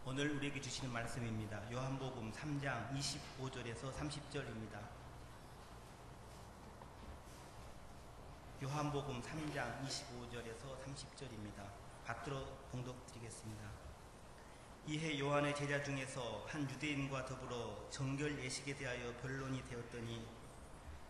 오늘 우리에게 주시는 말씀입니다. 요한복음 3장 25절에서 30절입니다. 요한복음 3장 25절에서 30절입니다. 받들어 봉독드리겠습니다. 이해 요한의 제자 중에서 한 유대인과 더불어 정결 예식에 대하여 변론이 되었더니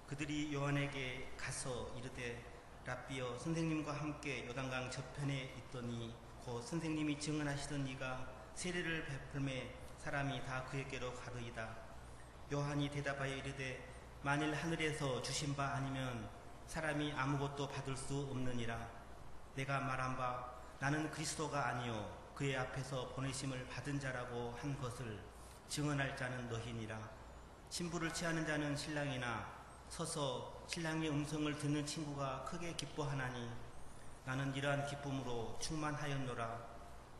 그들이 요한에게 가서 이르되 랍비여, 선생님과 함께 요단강 저편에 있더니 곧 선생님이 증언하시던 이가 세례를 베풀매 사람이 다 그에게로 가더이다. 요한이 대답하여 이르되 만일 하늘에서 주신 바 아니면 사람이 아무것도 받을 수 없느니라. 내가 말한 바 나는 그리스도가 아니요 그의 앞에서 보내심을 받은 자라고 한 것을 증언할 자는 너희니라. 신부를 취하는 자는 신랑이나 서서 신랑의 음성을 듣는 친구가 크게 기뻐하나니 나는 이러한 기쁨으로 충만하였노라.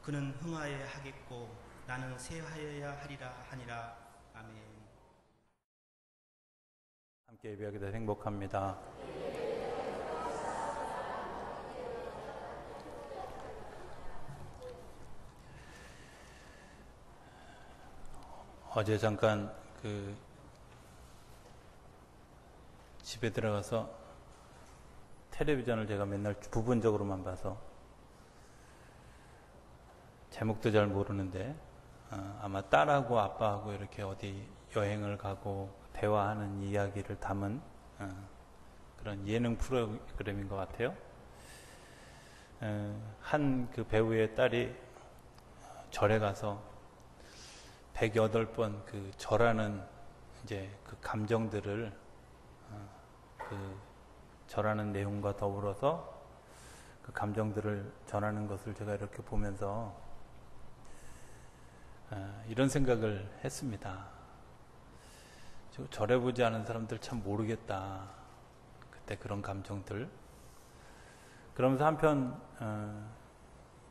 그는 흥하여야 하겠고 나는 쇠하여야 하리라 하니라. 아멘. 함께 예배하게 돼서 행복합니다. 어제 잠깐 집에 들어가서 텔레비전을 제가 맨날 부분적으로만 봐서 제목도 잘 모르는데 아마 딸하고 아빠하고 이렇게 어디 여행을 가고 대화하는 이야기를 담은 그런 예능 프로그램인 것 같아요. 한 그 배우의 딸이 절에 가서 108번 그 절하는 이제 그 감정들을 그 절하는 내용과 더불어서 그 감정들을 전하는 것을 제가 이렇게 보면서 이런 생각을 했습니다. 절해보지 않은 사람들 참 모르겠다. 그때 그런 감정들. 그러면서 한편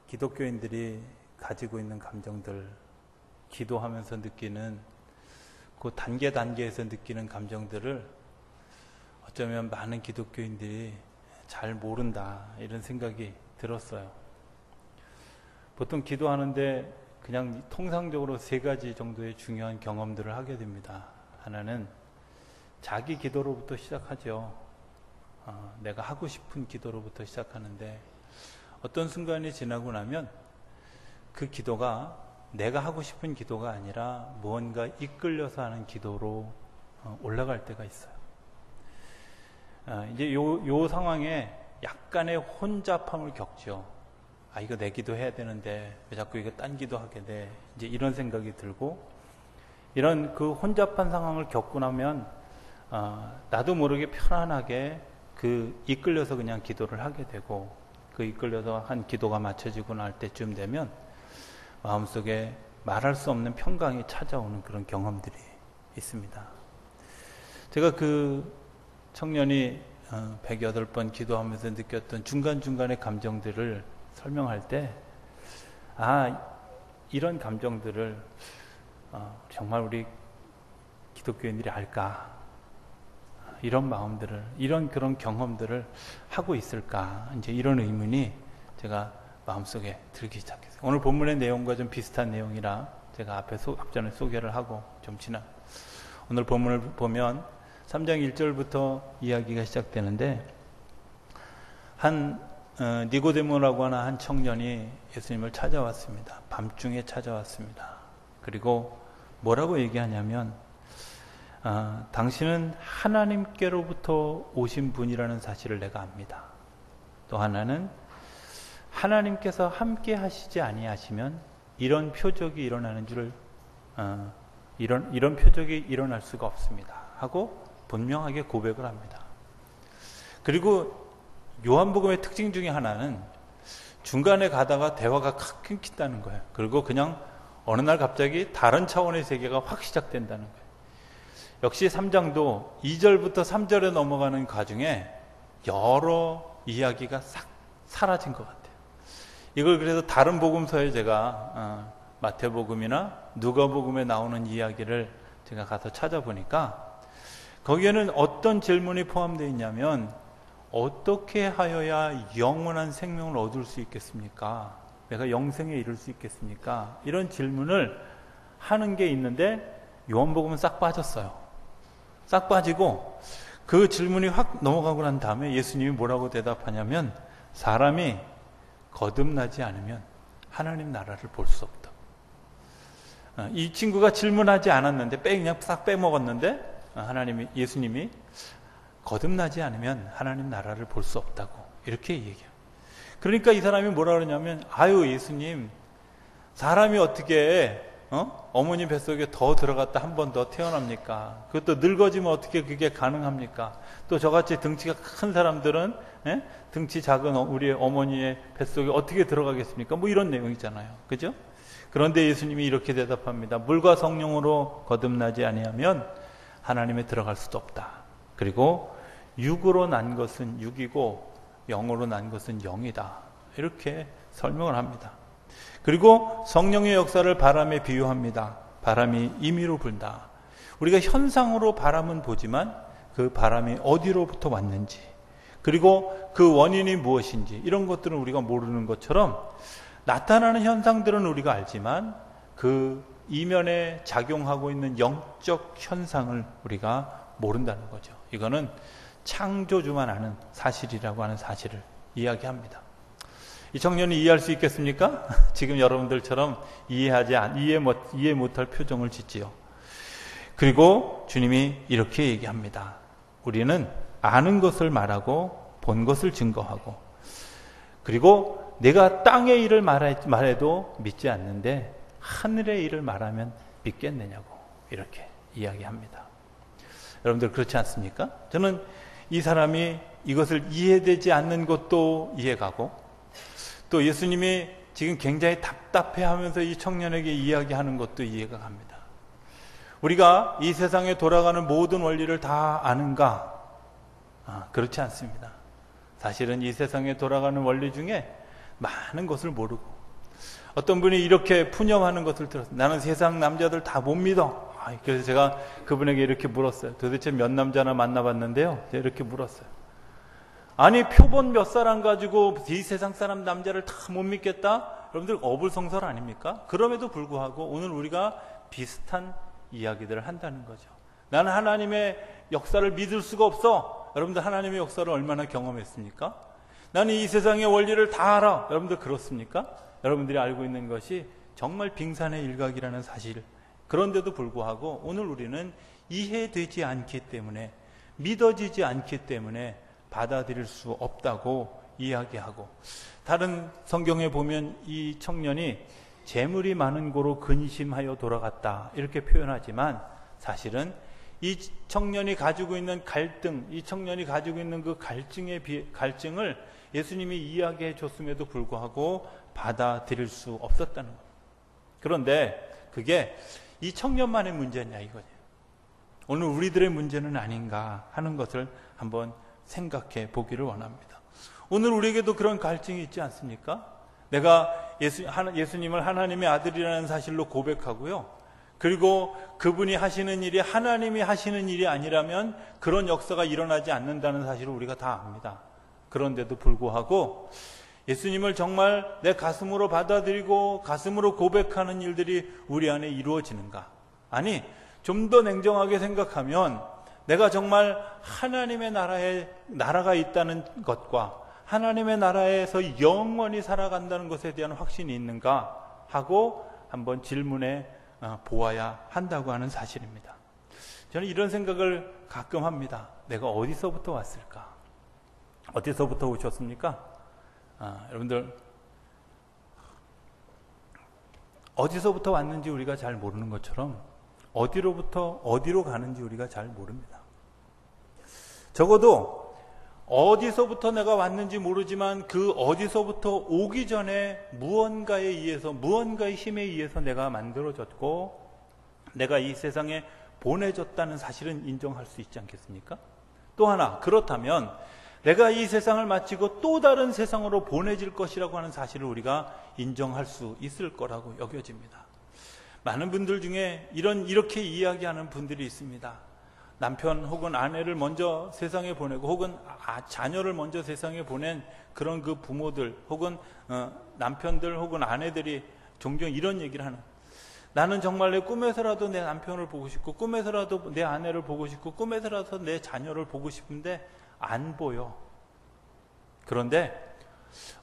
기독교인들이 가지고 있는 감정들, 기도하면서 느끼는 그 단계에서 느끼는 감정들을 어쩌면 많은 기독교인들이 잘 모른다, 이런 생각이 들었어요. 보통 기도하는데 그냥 통상적으로 3가지 정도의 중요한 경험들을 하게 됩니다. 하나는 자기 기도로부터 시작하죠. 내가 하고 싶은 기도로부터 시작하는데 어떤 순간이 지나고 나면 그 기도가 내가 하고 싶은 기도가 아니라 무언가 이끌려서 하는 기도로 올라갈 때가 있어요. 이제 요 상황에 약간의 혼잡함을 겪죠. 이거 내 기도해야 되는데 왜 자꾸 이거 딴 기도하게 돼. 이제 이런 생각이 들고, 이런 그 혼잡한 상황을 겪고 나면 나도 모르게 편안하게 그 이끌려서 그냥 기도를 하게 되고, 그 이끌려서 한 기도가 맞춰지고 날 때쯤 되면 마음속에 말할 수 없는 평강이 찾아오는 그런 경험들이 있습니다. 제가 그 청년이 108번 기도하면서 느꼈던 중간중간의 감정들을 설명할 때, 이런 감정들을 정말 우리 기독교인들이 알까? 이런 마음들을, 그런 경험들을 하고 있을까? 이제 이런 의문이 제가 마음속에 들기 시작했어요. 오늘 본문의 내용과 좀 비슷한 내용이라 제가 앞전에 소개를 하고 좀 오늘 본문을 보면 3장 1절부터 이야기가 시작되는데, 한 니고데모라고 하는 한 청년이 예수님을 찾아왔습니다. 밤중에 찾아왔습니다. 그리고 뭐라고 얘기하냐면 당신은 하나님께로부터 오신 분이라는 사실을 내가 압니다. 또 하나는 하나님께서 함께 하시지 아니하시면 이런 표적이 일어나는 줄을 이런 표적이 일어날 수가 없습니다 하고 분명하게 고백을 합니다. 그리고 요한복음의 특징 중에 하나는 중간에 가다가 대화가 확 끊긴다는 거예요. 그리고 그냥 어느 날 갑자기 다른 차원의 세계가 확 시작된다는 거예요. 역시 3장도 2절부터 3절에 넘어가는 과정에 여러 이야기가 싹 사라진 것 같아요. 이걸 그래서 다른 복음서에 제가 마태복음이나 누가복음에 나오는 이야기를 제가 가서 찾아보니까 거기에는 어떤 질문이 포함되어 있냐면, 어떻게 하여야 영원한 생명을 얻을 수 있겠습니까? 내가 영생에 이를 수 있겠습니까? 이런 질문을 하는 게 있는데 요한복음은 싹 빠졌어요. 싹 빠지고 그 질문이 확 넘어가고 난 다음에 예수님이 뭐라고 대답하냐면 사람이 거듭나지 않으면 하나님 나라를 볼 수 없다. 이 친구가 질문하지 않았는데 그냥 싹 빼먹었는데 예수님이 거듭나지 않으면 하나님 나라를 볼 수 없다고 이렇게 얘기해요. 그러니까 이 사람이 뭐라 그러냐면 아유 예수님 사람이 어떻게 어머니 뱃속에 더 들어갔다 한 번 더 태어납니까? 그것도 늙어지면 어떻게 그게 가능합니까? 또 저같이 등치가 큰 사람들은 등치 작은 우리 어머니의 뱃속에 어떻게 들어가겠습니까? 뭐 이런 내용이잖아요. 그죠? 그런데 예수님이 이렇게 대답합니다. 물과 성령으로 거듭나지 아니하면 하나님에 들어갈 수도 없다. 그리고 육으로 난 것은 육이고 영으로 난 것은 영이다. 이렇게 설명을 합니다. 그리고 성령의 역사를 바람에 비유합니다. 바람이 임의로 불다. 우리가 현상으로 바람은 보지만 그 바람이 어디로부터 왔는지 그리고 그 원인이 무엇인지 이런 것들은 우리가 모르는 것처럼 나타나는 현상들은 우리가 알지만 그 이면에 작용하고 있는 영적 현상을 우리가 모른다는 거죠. 이거는 창조주만 아는 사실이라고 하는 사실을 이야기합니다. 이 청년이 이해할 수 있겠습니까? 지금 여러분들처럼 이해 못할 표정을 짓지요. 그리고 주님이 이렇게 얘기합니다. 우리는 아는 것을 말하고 본 것을 증거하고 그리고 내가 땅의 일을 말해도 믿지 않는데 하늘의 일을 말하면 믿겠느냐고 이렇게 이야기합니다. 여러분들 그렇지 않습니까? 저는 이 사람이 이것을 이해되지 않는 것도 이해가고 또 예수님이 지금 굉장히 답답해하면서 이 청년에게 이야기하는 것도 이해가 갑니다. 우리가 이 세상에 돌아가는 모든 원리를 다 아는가? 그렇지 않습니다. 사실은 이 세상에 돌아가는 원리 중에 많은 것을 모르고 어떤 분이 이렇게 푸념하는 것을 들었어요. 나는 세상 남자들 다 못 믿어. 그래서 제가 그분에게 이렇게 물었어요. 도대체 몇 남자나 만나봤는데요. 제가 이렇게 물었어요. 아니 표본 몇 사람 가지고 이 세상 사람 남자를 다 못 믿겠다? 여러분들 어불성설 아닙니까? 그럼에도 불구하고 오늘 우리가 비슷한 이야기들을 한다는 거죠. 나는 하나님의 역사를 믿을 수가 없어. 여러분들 하나님의 역사를 얼마나 경험했습니까? 나는 이 세상의 원리를 다 알아. 여러분들 그렇습니까? 여러분들이 알고 있는 것이 정말 빙산의 일각이라는 사실. 그런데도 불구하고 오늘 우리는 이해되지 않기 때문에 믿어지지 않기 때문에 받아들일 수 없다고 이야기하고 다른 성경에 보면 이 청년이 재물이 많은 고로 근심하여 돌아갔다 이렇게 표현하지만 사실은 이 청년이 가지고 있는 갈등, 이 청년이 가지고 있는 그 갈증을 예수님이 이야기해 줬음에도 불구하고 받아들일 수 없었다는 거예요. 그런데 그게 이 청년만의 문제냐 이거죠. 오늘 우리들의 문제는 아닌가 하는 것을 한번 생각해 보기를 원합니다. 오늘 우리에게도 그런 갈증이 있지 않습니까? 내가 예수님을 하나님의 아들이라는 사실로 고백하고요. 그리고 그분이 하시는 일이 하나님이 하시는 일이 아니라면 그런 역사가 일어나지 않는다는 사실을 우리가 다 압니다. 그런데도 불구하고 예수님을 정말 내 가슴으로 받아들이고 가슴으로 고백하는 일들이 우리 안에 이루어지는가? 아니, 좀 더 냉정하게 생각하면 내가 정말 하나님의 나라가 있다는 것과 하나님의 나라에서 영원히 살아간다는 것에 대한 확신이 있는가 하고 한번 질문해 보아야 한다고 하는 사실입니다. 저는 이런 생각을 가끔 합니다. 내가 어디서부터 왔을까? 어디서부터 오셨습니까? 여러분들 어디서부터 왔는지 우리가 잘 모르는 것처럼 어디로부터 어디로 가는지 우리가 잘 모릅니다. 적어도 어디서부터 내가 왔는지 모르지만 그 어디서부터 오기 전에 무언가에 의해서 무언가의 힘에 의해서 내가 만들어졌고 내가 이 세상에 보내졌다는 사실은 인정할 수 있지 않겠습니까? 또 하나 그렇다면 내가 이 세상을 마치고 또 다른 세상으로 보내질 것이라고 하는 사실을 우리가 인정할 수 있을 거라고 여겨집니다. 많은 분들 중에 이렇게 이야기하는 분들이 있습니다. 남편 혹은 아내를 먼저 세상에 보내고 혹은 자녀를 먼저 세상에 보낸 그런 그 부모들 혹은 남편들 혹은 아내들이 종종 이런 얘기를 하는, 나는 정말 내 꿈에서라도 내 남편을 보고 싶고 꿈에서라도 내 아내를 보고 싶고 꿈에서라도 내 자녀를 보고 싶은데 안 보여. 그런데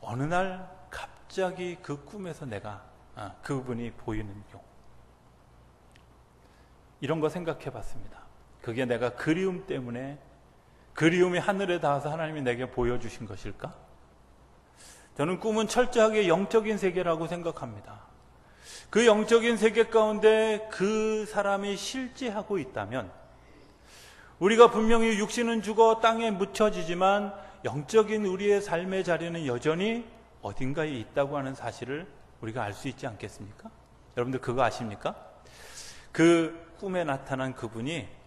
어느 날 갑자기 그 꿈에서 내가 그분이 보이는 경우, 이런 거 생각해 봤습니다. 그게 내가 그리움 때문에, 그리움이 하늘에 닿아서 하나님이 내게 보여주신 것일까? 저는 꿈은 철저하게 영적인 세계라고 생각합니다. 그 영적인 세계 가운데 그 사람이 실제하고 있다면, 우리가 분명히 육신은 죽어 땅에 묻혀지지만 영적인 우리의 삶의 자리는 여전히 어딘가에 있다고 하는 사실을 우리가 알 수 있지 않겠습니까? 여러분들 그거 아십니까? 그 꿈에 나타난 그분이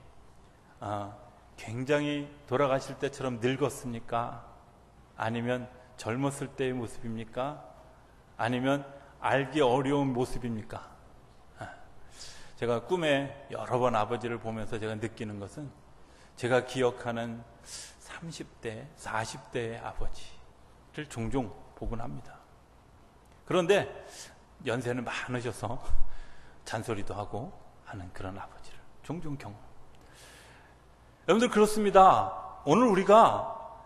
굉장히 돌아가실 때처럼 늙었습니까? 아니면 젊었을 때의 모습입니까? 아니면 알기 어려운 모습입니까? 제가 꿈에 여러 번 아버지를 보면서 제가 느끼는 것은, 제가 기억하는 30대, 40대의 아버지를 종종 보곤 합니다. 그런데 연세는 많으셔서 잔소리도 하고 하는 그런 아버지를 종종 경험합니다. 여러분들 그렇습니다. 오늘 우리가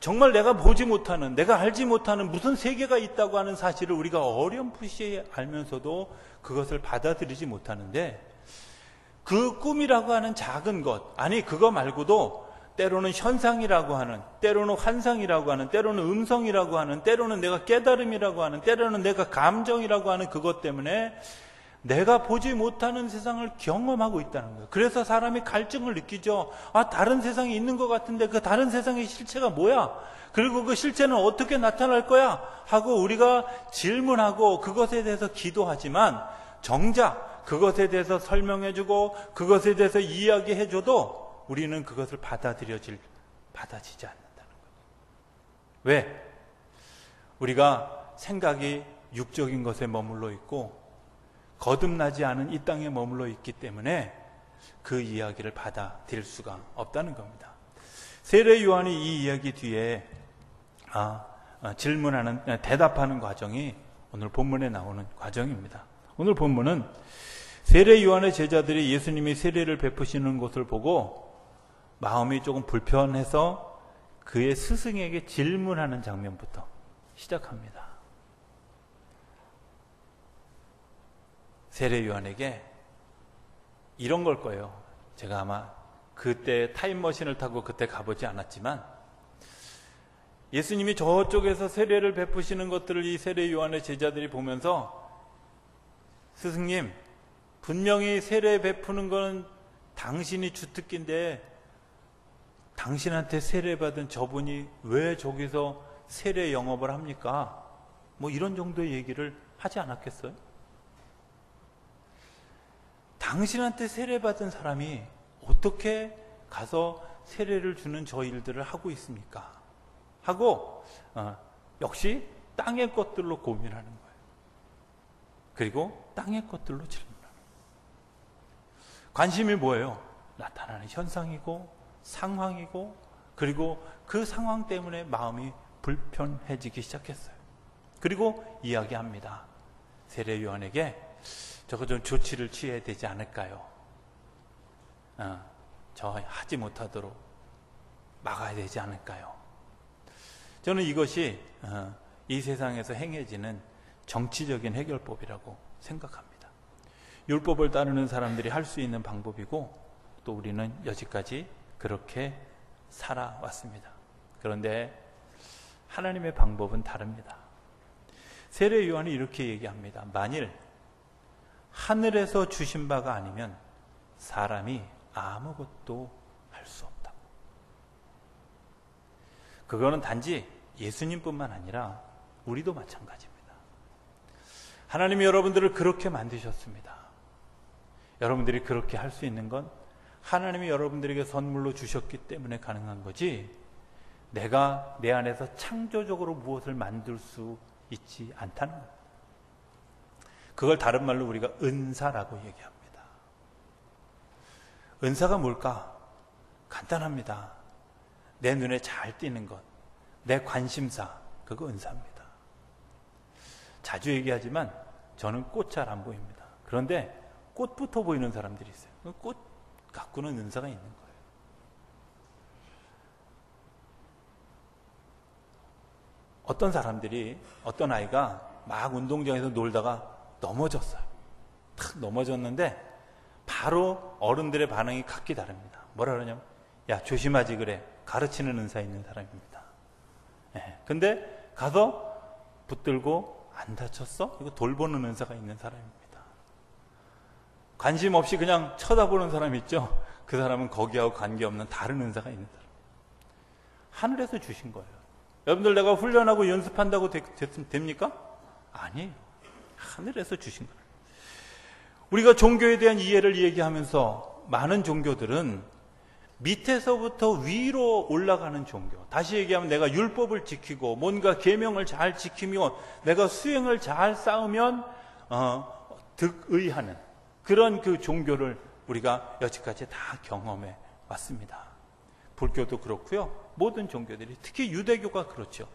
정말 내가 보지 못하는, 내가 알지 못하는 무슨 세계가 있다고 하는 사실을 우리가 어렴풋이 알면서도 그것을 받아들이지 못하는데, 그 꿈이라고 하는 작은 것, 아니 그거 말고도 때로는 현상이라고 하는, 때로는 환상이라고 하는, 때로는 음성이라고 하는, 때로는 내가 깨달음이라고 하는, 때로는 내가 감정이라고 하는 그것 때문에 내가 보지 못하는 세상을 경험하고 있다는 거예요. 그래서 사람이 갈증을 느끼죠. 다른 세상이 있는 것 같은데 그 다른 세상의 실체가 뭐야? 그리고 그 실체는 어떻게 나타날 거야? 하고 우리가 질문하고 그것에 대해서 기도하지만, 정작 그것에 대해서 설명해주고 그것에 대해서 이야기해줘도 우리는 그것을 받아지지 않는다는 거예요. 왜? 우리가 생각이 육적인 것에 머물러 있고 거듭나지 않은 이 땅에 머물러 있기 때문에 그 이야기를 받아들일 수가 없다는 겁니다. 세례 요한이 이 이야기 뒤에 대답하는 과정이 오늘 본문에 나오는 과정입니다. 오늘 본문은 세례 요한의 제자들이 예수님이 세례를 베푸시는 것을 보고 마음이 조금 불편해서 그의 스승에게 질문하는 장면부터 시작합니다. 세례 요한에게 이런 걸 거예요. 제가 아마 그때 타임머신을 타고 그때 가보지 않았지만, 예수님이 저쪽에서 세례를 베푸시는 것들을 이 세례 요한의 제자들이 보면서, 스승님, 분명히 세례 베푸는 건 당신이 주특기인데 당신한테 세례받은 저분이 왜 저기서 세례 영업을 합니까? 뭐 이런 정도의 얘기를 하지 않았겠어요? 당신한테 세례받은 사람이 어떻게 가서 세례를 주는 저 일들을 하고 있습니까? 하고 역시 땅의 것들로 고민하는 거예요. 그리고 땅의 것들로 질문하는 거예요. 관심이 뭐예요? 나타나는 현상이고 상황이고, 그리고 그 상황 때문에 마음이 불편해지기 시작했어요. 그리고 이야기합니다. 세례 요한에게 저거 좀 조치를 취해야 되지 않을까요? 저 하지 못하도록 막아야 되지 않을까요? 저는 이것이 이 세상에서 행해지는 정치적인 해결법이라고 생각합니다. 율법을 따르는 사람들이 할 수 있는 방법이고, 또 우리는 여지까지 그렇게 살아왔습니다. 그런데 하나님의 방법은 다릅니다. 세례 요한이 이렇게 얘기합니다. 만일 하늘에서 주신 바가 아니면 사람이 아무것도 할 수 없다. 그거는 단지 예수님뿐만 아니라 우리도 마찬가지입니다. 하나님이 여러분들을 그렇게 만드셨습니다. 여러분들이 그렇게 할 수 있는 건 하나님이 여러분들에게 선물로 주셨기 때문에 가능한 거지, 내가 내 안에서 창조적으로 무엇을 만들 수 있지 않다는 겁니다. 그걸 다른 말로 우리가 은사라고 얘기합니다. 은사가 뭘까? 간단합니다. 내 눈에 잘 띄는 것, 내 관심사, 그거 은사입니다. 자주 얘기하지만 저는 꽃 잘 안 보입니다. 그런데 꽃부터 보이는 사람들이 있어요. 꽃 갖고는 은사가 있는 거예요. 어떤 사람들이, 어떤 아이가 막 운동장에서 놀다가 넘어졌어요. 탁 넘어졌는데 바로 어른들의 반응이 각기 다릅니다. 뭐라 그러냐면, 야, 조심하지 그래. 가르치는 은사 있는 사람입니다. 근데 가서 붙들고 안 다쳤어? 이거 돌보는 은사가 있는 사람입니다. 관심 없이 그냥 쳐다보는 사람 있죠? 그 사람은 거기하고 관계없는 다른 은사가 있는 사람. 하늘에서 주신 거예요. 여러분들 내가 훈련하고 연습한다고 됩니까? 아니에요. 하늘에서 주신 거예요. 우리가 종교에 대한 이해를 얘기하면서 많은 종교들은 밑에서부터 위로 올라가는 종교. 다시 얘기하면 내가 율법을 지키고 뭔가 계명을 잘 지키며 내가 수행을 잘 쌓으면 득의하는 그런 그 종교를 우리가 여지까지 다 경험해 왔습니다. 불교도 그렇고요. 모든 종교들이, 특히 유대교가 그렇죠.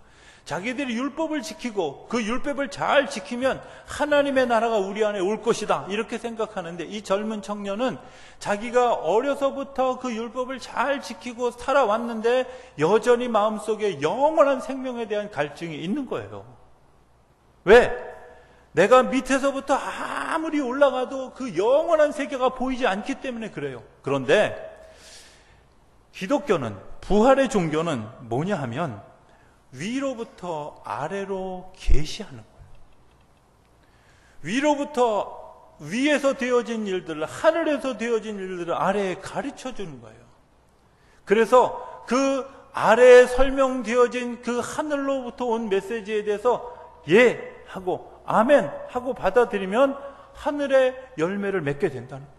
자기들이 율법을 지키고 그 율법을 잘 지키면 하나님의 나라가 우리 안에 올 것이다, 이렇게 생각하는데, 이 젊은 청년은 자기가 어려서부터 그 율법을 잘 지키고 살아왔는데 여전히 마음속에 영원한 생명에 대한 갈증이 있는 거예요. 왜? 내가 밑에서부터 아무리 올라가도 그 영원한 세계가 보이지 않기 때문에 그래요. 그런데 기독교는, 부활의 종교는 뭐냐 하면 위로부터 아래로 계시하는 거예요. 위로부터 위에서 되어진 일들을, 하늘에서 되어진 일들을 아래에 가르쳐 주는 거예요. 그래서 그 아래에 설명되어진 그 하늘로부터 온 메시지에 대해서 예 하고 아멘 하고 받아들이면 하늘의 열매를 맺게 된다는 거예요.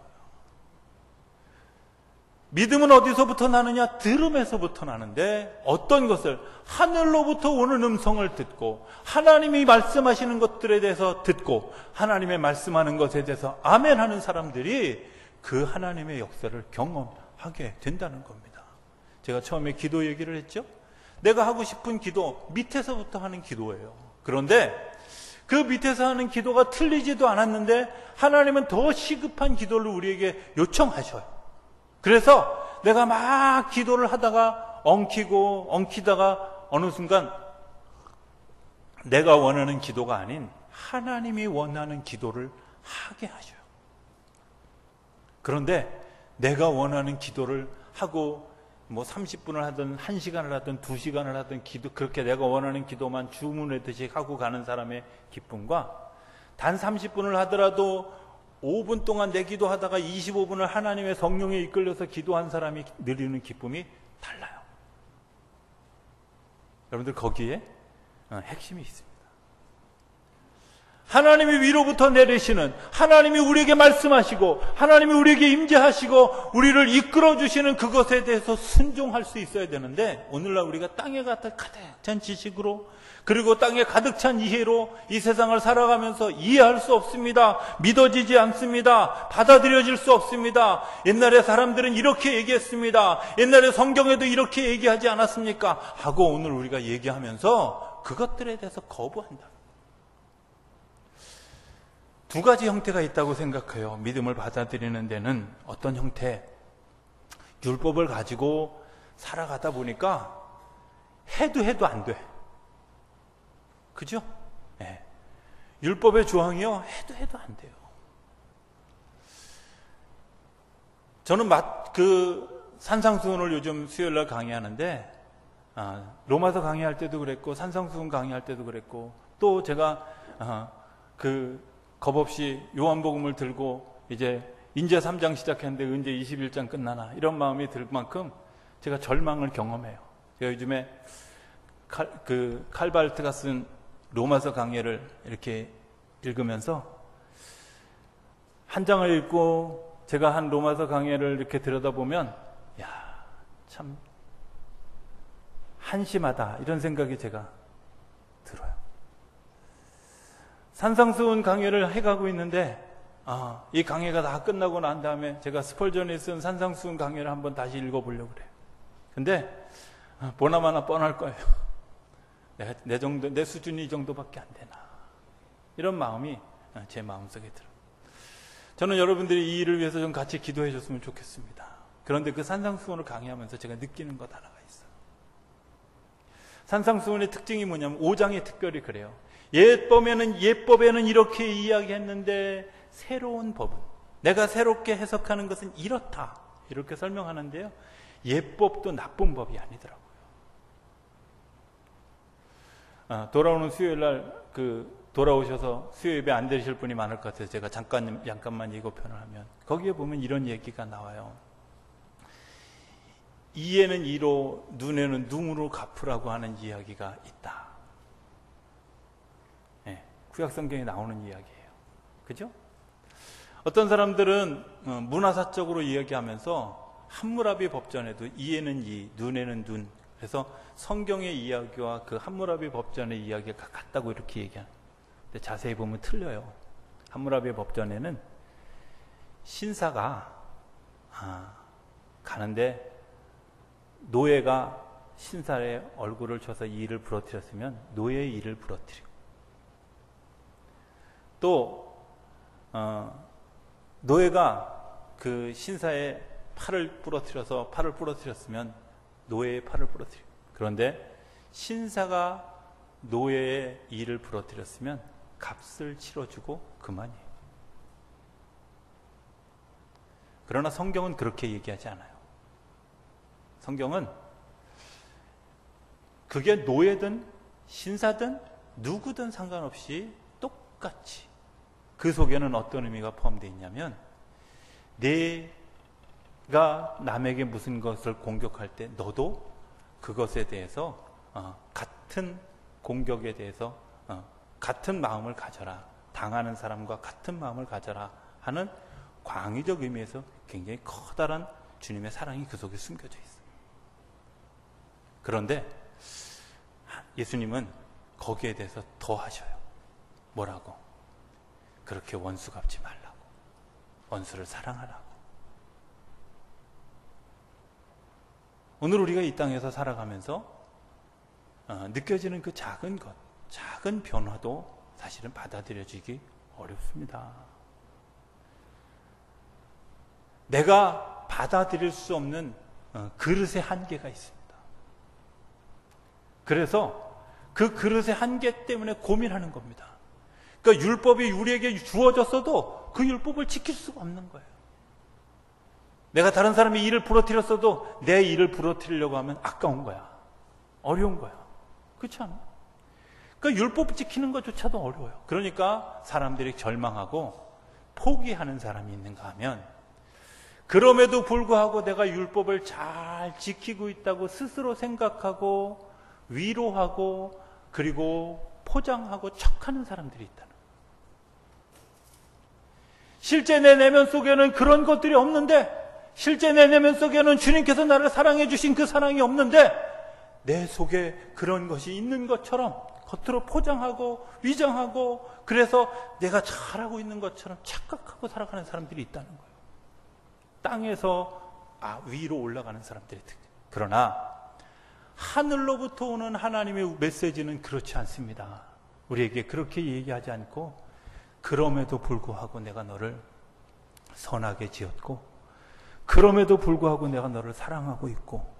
믿음은 어디서부터 나느냐? 들음에서부터 나는데, 어떤 것을? 하늘로부터 오는 음성을 듣고 하나님이 말씀하시는 것들에 대해서 듣고 하나님의 말씀하는 것에 대해서 아멘 하는 사람들이 그 하나님의 역사를 경험하게 된다는 겁니다. 제가 처음에 기도 얘기를 했죠? 내가 하고 싶은 기도, 밑에서부터 하는 기도예요. 그런데 그 밑에서 하는 기도가 틀리지도 않았는데 하나님은 더 시급한 기도를 우리에게 요청하셔요. 그래서 내가 막 기도를 하다가 엉키다가 어느 순간 내가 원하는 기도가 아닌 하나님이 원하는 기도를 하게 하셔요. 그런데 내가 원하는 기도를 하고 뭐 30분을 하든 1시간을 하든 2시간을 하든 그렇게 내가 원하는 기도만 주문하듯이 하고 가는 사람의 기쁨과 단 30분을 하더라도 5분 동안 내 기도하다가 25분을 하나님의 성령에 이끌려서 기도한 사람이 누리는 기쁨이 달라요. 여러분들 거기에 핵심이 있습니다. 하나님이 위로부터 내리시는, 하나님이 우리에게 말씀하시고 하나님이 우리에게 임재하시고 우리를 이끌어주시는 그것에 대해서 순종할 수 있어야 되는데, 오늘날 우리가 땅에 가득 찬 지식으로 그리고 땅에 가득 찬 이해로 이 세상을 살아가면서 이해할 수 없습니다. 믿어지지 않습니다. 받아들여질 수 없습니다. 옛날에 사람들은 이렇게 얘기했습니다. 옛날에 성경에도 이렇게 얘기하지 않았습니까? 하고 오늘 우리가 얘기하면서 그것들에 대해서 거부한다. 두 가지 형태가 있다고 생각해요. 믿음을 받아들이는 데는 어떤 형태? 율법을 가지고 살아가다 보니까 해도 안 돼. 그죠? 네. 율법의 조항이요, 해도 안 돼요. 저는 산상수훈을 요즘 수요일날 강의하는데, 로마서 강의할 때도 그랬고, 산상수훈 강의할 때도 그랬고, 또 제가 겁없이 요한복음을 들고 이제 3장 시작했는데 언제 21장 끝나나, 이런 마음이 들 만큼 제가 절망을 경험해요. 제가 요즘에 칼발트가 쓴 로마서 강해를 이렇게 읽으면서 한 장을 읽고 제가 한 로마서 강해를 이렇게 들여다보면, 참 한심하다, 이런 생각이 제가 들어요. 산상수훈 강해를 해가고 있는데, 이 강해가 다 끝나고 난 다음에 제가 스펄전이 쓴 산상수훈 강해를 한번 다시 읽어보려고 그래요. 근데 보나마나 뻔할 거예요. 내 수준이 이 정도밖에 안 되나. 이런 마음이 제 마음속에 들어요. 저는 여러분들이 이 일을 위해서 좀 같이 기도해 줬으면 좋겠습니다. 그런데 그 산상수훈을 강의하면서 제가 느끼는 것 하나가 있어요. 산상수훈의 특징이 뭐냐면 5장이 특별히 그래요. 옛법에는 이렇게 이야기했는데 새로운 법은, 내가 새롭게 해석하는 것은 이렇다, 이렇게 설명하는데요. 옛법도 나쁜 법이 아니더라고요. 돌아오는 수요일날 돌아오셔서 수요 예배 안 드실 분이 많을 것 같아서 제가 잠깐만 예고편을 하면 거기에 보면 이런 얘기가 나와요. 이에는 이로, 눈에는 눈으로 갚으라고 하는 이야기가 있다. 네, 구약성경에 나오는 이야기예요. 그죠? 어떤 사람들은 문화사적으로 이야기하면서 함무라비 법전에도 이에는 이, 눈에는 눈, 그래서 성경의 이야기와 그 함무라비 법전의 이야기가 같다고 이렇게 얘기하는. 근데 자세히 보면 틀려요. 함무라비 법전에는 신사가 가는데 노예가 신사의 얼굴을 쳐서 이 일을 부러뜨렸으면 노예의 일을 부러뜨리고, 또 노예가 그 신사의 팔을 부러뜨렸으면 노예의 팔을 부러뜨리고, 그런데 신사가 노예의 일을 부러뜨렸으면 값을 치러주고 그만이에요. 그러나 성경은 그렇게 얘기하지 않아요. 성경은 그게 노예든 신사든 누구든 상관없이 똑같이 그 속에는 어떤 의미가 포함되어 있냐면, 내가 남에게 무슨 것을 공격할 때 너도 그것에 대해서 같은 공격에 대해서 같은 마음을 가져라, 당하는 사람과 같은 마음을 가져라 하는 광의적 의미에서 굉장히 커다란 주님의 사랑이 그 속에 숨겨져 있어요. 그런데 예수님은 거기에 대해서 더 하셔요. 뭐라고? 그렇게 원수 갚지 말라고, 원수를 사랑하라고. 오늘 우리가 이 땅에서 살아가면서 느껴지는 그 작은 것, 작은 변화도 사실은 받아들여지기 어렵습니다. 내가 받아들일 수 없는 그릇의 한계가 있습니다. 그래서 그 그릇의 한계 때문에 고민하는 겁니다. 그러니까 율법이 우리에게 주어졌어도 그 율법을 지킬 수가 없는 거예요. 내가 다른 사람의 일을 부러뜨렸어도 내 일을 부러뜨리려고 하면 아까운 거야. 어려운 거야. 그렇지 않아? 그러니까 율법 지키는 것조차도 어려워요. 그러니까 사람들이 절망하고 포기하는 사람이 있는가 하면, 그럼에도 불구하고 내가 율법을 잘 지키고 있다고 스스로 생각하고 위로하고 그리고 포장하고 척하는 사람들이 있다는 거예요. 실제 내 내면 속에는 그런 것들이 없는데, 실제 내 내면 속에는 주님께서 나를 사랑해 주신 그 사랑이 없는데, 내 속에 그런 것이 있는 것처럼 겉으로 포장하고 위장하고, 그래서 내가 잘하고 있는 것처럼 착각하고 살아가는 사람들이 있다는 거예요. 땅에서 위로 올라가는 사람들의 특징. 그러나 하늘로부터 오는 하나님의 메시지는 그렇지 않습니다. 우리에게 그렇게 얘기하지 않고, 그럼에도 불구하고 내가 너를 선하게 지었고, 그럼에도 불구하고 내가 너를 사랑하고 있고,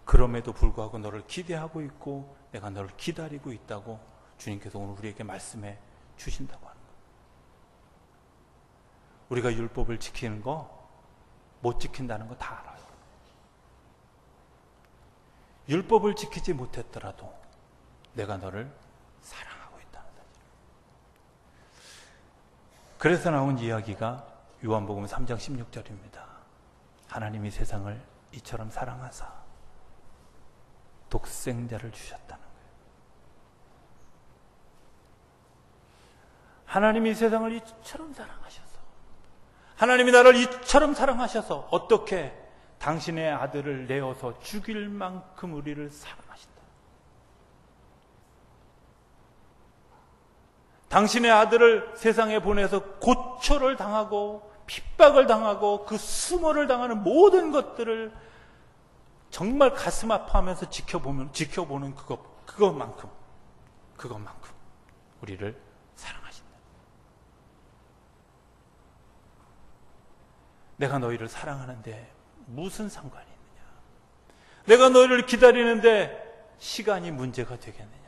그럼에도 불구하고 너를 기대하고 있고, 내가 너를 기다리고 있다고 주님께서 오늘 우리에게 말씀해 주신다고 하는 거예요. 우리가 율법을 지키는 거, 못 지킨다는 거 다 알아요. 율법을 지키지 못했더라도 내가 너를 사랑하고 있다는 사실. 그래서 나온 이야기가 요한복음 3장 16절입니다. 하나님이 세상을 이처럼 사랑하사 독생자를 주셨다는 거예요. 하나님이 세상을 이처럼 사랑하셔서, 하나님이 나를 이처럼 사랑하셔서 어떻게 당신의 아들을 내어서 죽일 만큼 우리를 사랑하신다. 당신의 아들을 세상에 보내서 고초를 당하고 핍박을 당하고 그 수모를 당하는 모든 것들을 정말 가슴 아파하면서 지켜보는 그것만큼 우리를 사랑하신다. 내가 너희를 사랑하는데 무슨 상관이 있느냐? 내가 너희를 기다리는데 시간이 문제가 되겠느냐?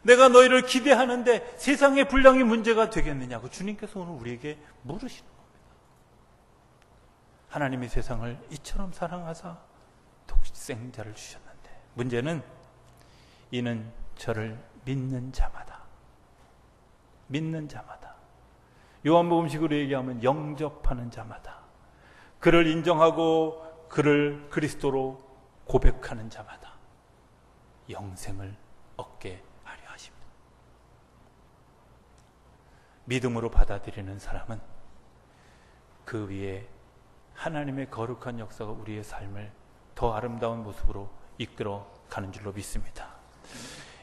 내가 너희를 기대하는데 세상의 분량이 문제가 되겠느냐고 주님께서 오늘 우리에게 물으시는 겁니다. 하나님이 세상을 이처럼 사랑하사 독생자를 주셨는데, 문제는 이는 저를 믿는 자마다, 요한복음식으로 얘기하면 영접하는 자마다, 그를 인정하고 그를 그리스도로 고백하는 자마다 영생을 얻게 하려 하십니다. 믿음으로 받아들이는 사람은 그 위에 하나님의 거룩한 역사가 우리의 삶을 더 아름다운 모습으로 이끌어 가는 줄로 믿습니다.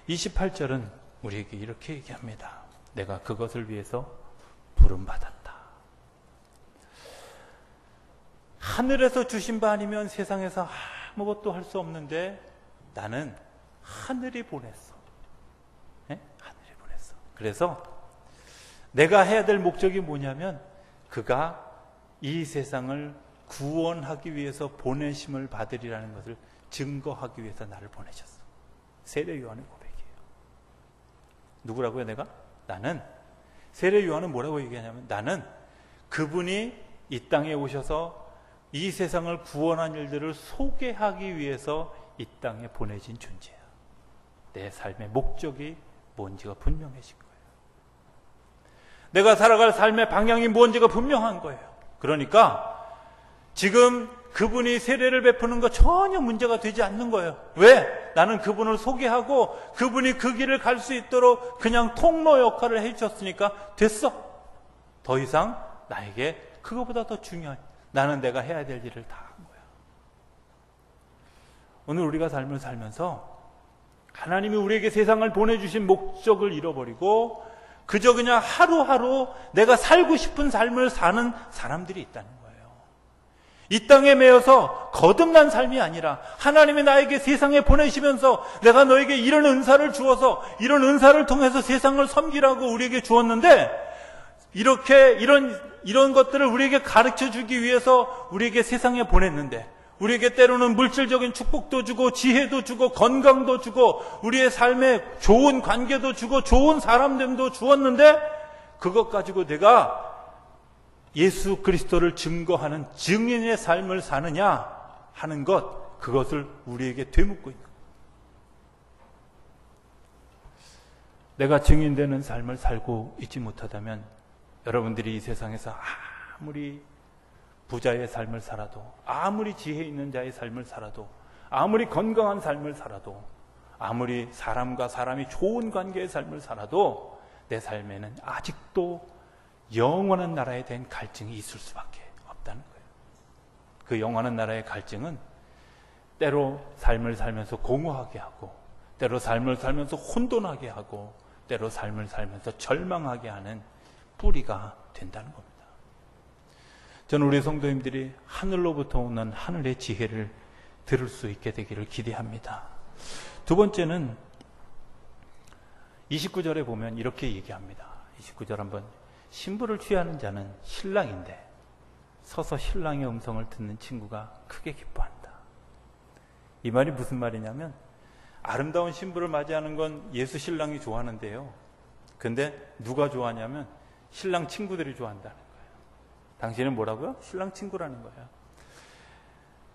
28절은 우리에게 이렇게 얘기합니다. 내가 그것을 위해서 부름받았다. 하늘에서 주신 바 아니면 세상에서 아무것도 할 수 없는데 나는 하늘이 보냈어. 네? 하늘이 보냈어. 그래서 내가 해야 될 목적이 뭐냐면 그가 이 세상을 구원하기 위해서 보내심을 받으리라는 것을 증거하기 위해서 나를 보내셨어. 세례 요한의 고백이에요. 누구라고요? 내가? 나는. 세례 요한은 뭐라고 얘기하냐면 나는 그분이 이 땅에 오셔서 이 세상을 구원한 일들을 소개하기 위해서 이 땅에 보내진 존재야. 내 삶의 목적이 뭔지가 분명해진 거예요. 내가 살아갈 삶의 방향이 뭔지가 분명한 거예요. 그러니까 지금 그분이 세례를 베푸는 거 전혀 문제가 되지 않는 거예요. 왜? 나는 그분을 소개하고 그분이 그 길을 갈 수 있도록 그냥 통로 역할을 해주셨으니까 됐어. 더 이상 나에게 그거보다 더 중요한, 나는 내가 해야 될 일을 다 한 거야. 오늘 우리가 삶을 살면서 하나님이 우리에게 세상을 보내주신 목적을 잃어버리고 그저 그냥 하루하루 내가 살고 싶은 삶을 사는 사람들이 있다는 거예요. 이 땅에 매여서 거듭난 삶이 아니라 하나님이 나에게 세상에 보내시면서 내가 너에게 이런 은사를 주어서 이런 은사를 통해서 세상을 섬기라고 우리에게 주었는데, 이렇게 이런 것들을 우리에게 가르쳐 주기 위해서 우리에게 세상에 보냈는데, 우리에게 때로는 물질적인 축복도 주고 지혜도 주고 건강도 주고 우리의 삶에 좋은 관계도 주고 좋은 사람됨도 주었는데, 그것 가지고 내가 예수 그리스도를 증거하는 증인의 삶을 사느냐 하는 것, 그것을 우리에게 되묻고 있는 거예요. 내가 증인되는 삶을 살고 있지 못하다면 여러분들이 이 세상에서 아무리 부자의 삶을 살아도, 아무리 지혜 있는 자의 삶을 살아도, 아무리 건강한 삶을 살아도, 아무리 사람과 사람이 좋은 관계의 삶을 살아도 내 삶에는 아직도 영원한 나라에 대한 갈증이 있을 수밖에 없다는 거예요. 그 영원한 나라의 갈증은 때로 삶을 살면서 공허하게 하고, 때로 삶을 살면서 혼돈하게 하고, 때로 삶을 살면서 절망하게 하는 뿌리가 된다는 겁니다. 저는 우리 성도님들이 하늘로부터 오는 하늘의 지혜를 들을 수 있게 되기를 기대합니다. 두 번째는 29절에 보면 이렇게 얘기합니다. 29절 한번, 신부를 취하는 자는 신랑인데 서서 신랑의 음성을 듣는 친구가 크게 기뻐한다. 이 말이 무슨 말이냐면, 아름다운 신부를 맞이하는 건 예수 신랑이 좋아하는데요, 근데 누가 좋아하냐면 신랑 친구들이 좋아한다는 거예요. 당신은 뭐라고요? 신랑 친구라는 거예요.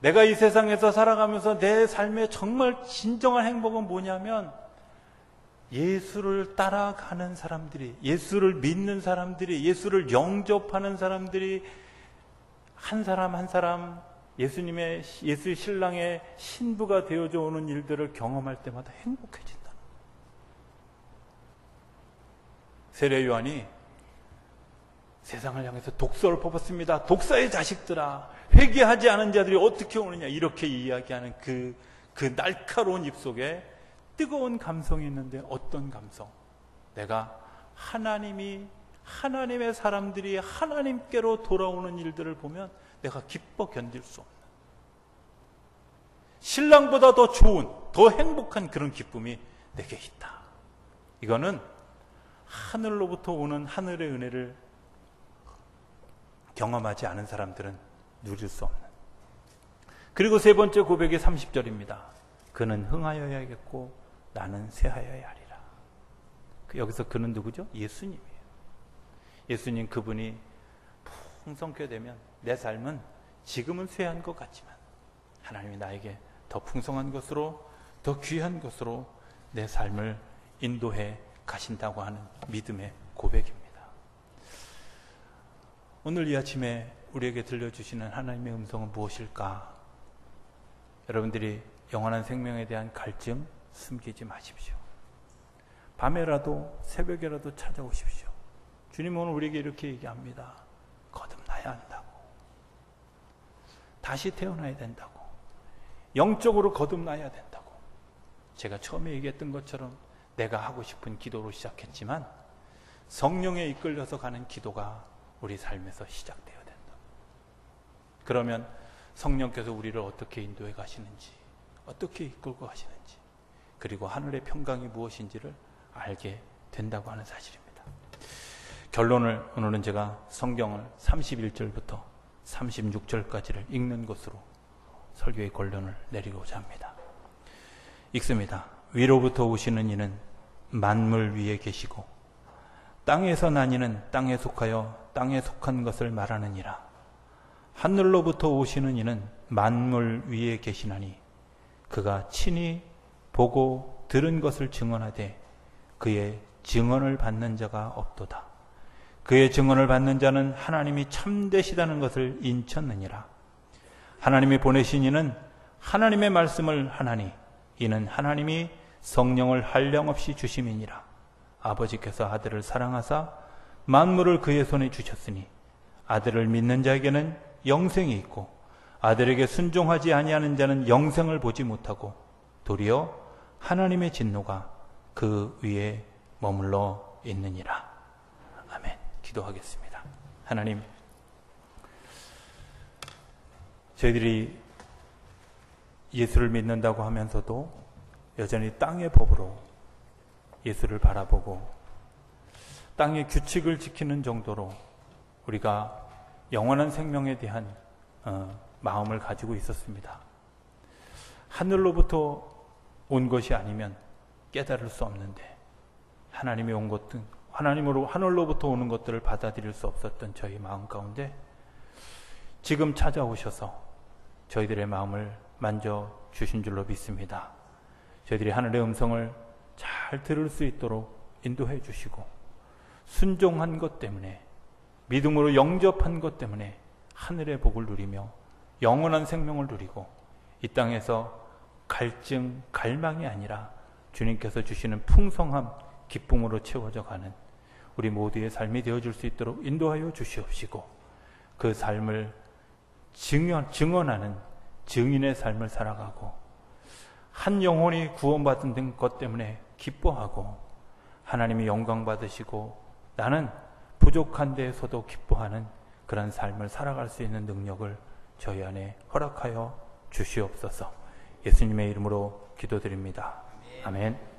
내가 이 세상에서 살아가면서 내 삶의 정말 진정한 행복은 뭐냐면, 예수를 따라가는 사람들이, 예수를 믿는 사람들이, 예수를 영접하는 사람들이 한 사람 한 사람 예수 신랑의 신부가 되어져 오는 일들을 경험할 때마다 행복해진다. 세례 요한이 세상을 향해서 독서를 뽑았습니다. 독사의 자식들아, 회개하지 않은 자들이 어떻게 오느냐, 이렇게 이야기하는 그 날카로운 입속에 뜨거운 감성이 있는데, 어떤 감성? 내가 하나님의 사람들이 하나님께로 돌아오는 일들을 보면 내가 기뻐 견딜 수 없는, 신랑보다 더 좋은, 더 행복한 그런 기쁨이 내게 있다. 이거는 하늘로부터 오는 하늘의 은혜를 경험하지 않은 사람들은 누릴 수 없는. 그리고 세 번째 고백이 30절입니다. 그는 흥하여야겠고 나는 쇠하여야 하리라. 여기서 그는 누구죠? 예수님이에요. 예수님, 그분이 풍성케 되면 내 삶은 지금은 쇠한 것 같지만 하나님이 나에게 더 풍성한 것으로, 더 귀한 것으로 내 삶을 인도해 가신다고 하는 믿음의 고백입니다. 오늘 이 아침에 우리에게 들려주시는 하나님의 음성은 무엇일까? 여러분들이 영원한 생명에 대한 갈증 숨기지 마십시오. 밤에라도 새벽에라도 찾아오십시오. 주님은 오늘 우리에게 이렇게 얘기합니다. 거듭나야 한다고. 다시 태어나야 된다고. 영적으로 거듭나야 된다고. 제가 처음에 얘기했던 것처럼 내가 하고 싶은 기도로 시작했지만 성령에 이끌려서 가는 기도가 우리 삶에서 시작되어야 된다. 그러면 성령께서 우리를 어떻게 인도해 가시는지, 어떻게 이끌고 가시는지, 그리고 하늘의 평강이 무엇인지를 알게 된다고 하는 사실입니다. 결론을 오늘은 제가 성경을 31절부터 36절까지를 읽는 것으로 설교의 결론을 내리고자 합니다. 읽습니다. 위로부터 오시는 이는 만물 위에 계시고 땅에서 난 이는 땅에 속하여 땅에 속한 것을 말하느니라. 하늘로부터 오시는 이는 만물 위에 계시나니 그가 친히 보고 들은 것을 증언하되 그의 증언을 받는 자가 없도다. 그의 증언을 받는 자는 하나님이 참되시다는 것을 인쳤느니라. 하나님이 보내신 이는 하나님의 말씀을 하나니 이는 하나님이 성령을 한량없이 주심이니라. 아버지께서 아들을 사랑하사 만물을 그의 손에 주셨으니 아들을 믿는 자에게는 영생이 있고 아들에게 순종하지 아니하는 자는 영생을 보지 못하고 도리어 하나님의 진노가 그 위에 머물러 있느니라. 아멘. 기도하겠습니다. 하나님, 저희들이 예수를 믿는다고 하면서도 여전히 땅의 법으로 예수를 바라보고 땅의 규칙을 지키는 정도로 우리가 영원한 생명에 대한 마음을 가지고 있었습니다. 하늘로부터 온 것이 아니면 깨달을 수 없는데 하나님이 온 것은 하늘로부터 오는 것들을 받아들일 수 없었던 저희 마음 가운데 지금 찾아오셔서 저희들의 마음을 만져주신 줄로 믿습니다. 저희들이 하늘의 음성을 잘 들을 수 있도록 인도해 주시고 순종한 것 때문에, 믿음으로 영접한 것 때문에 하늘의 복을 누리며 영원한 생명을 누리고 이 땅에서 갈증, 갈망이 아니라 주님께서 주시는 풍성함, 기쁨으로 채워져 가는 우리 모두의 삶이 되어줄 수 있도록 인도하여 주시옵시고 그 삶을 증언하는 증인의 삶을 살아가고 한 영혼이 구원받은 것 때문에 기뻐하고 하나님이 영광 받으시고 나는 부족한 데에서도 기뻐하는 그런 삶을 살아갈 수 있는 능력을 저희 안에 허락하여 주시옵소서. 예수님의 이름으로 기도드립니다. 아멘.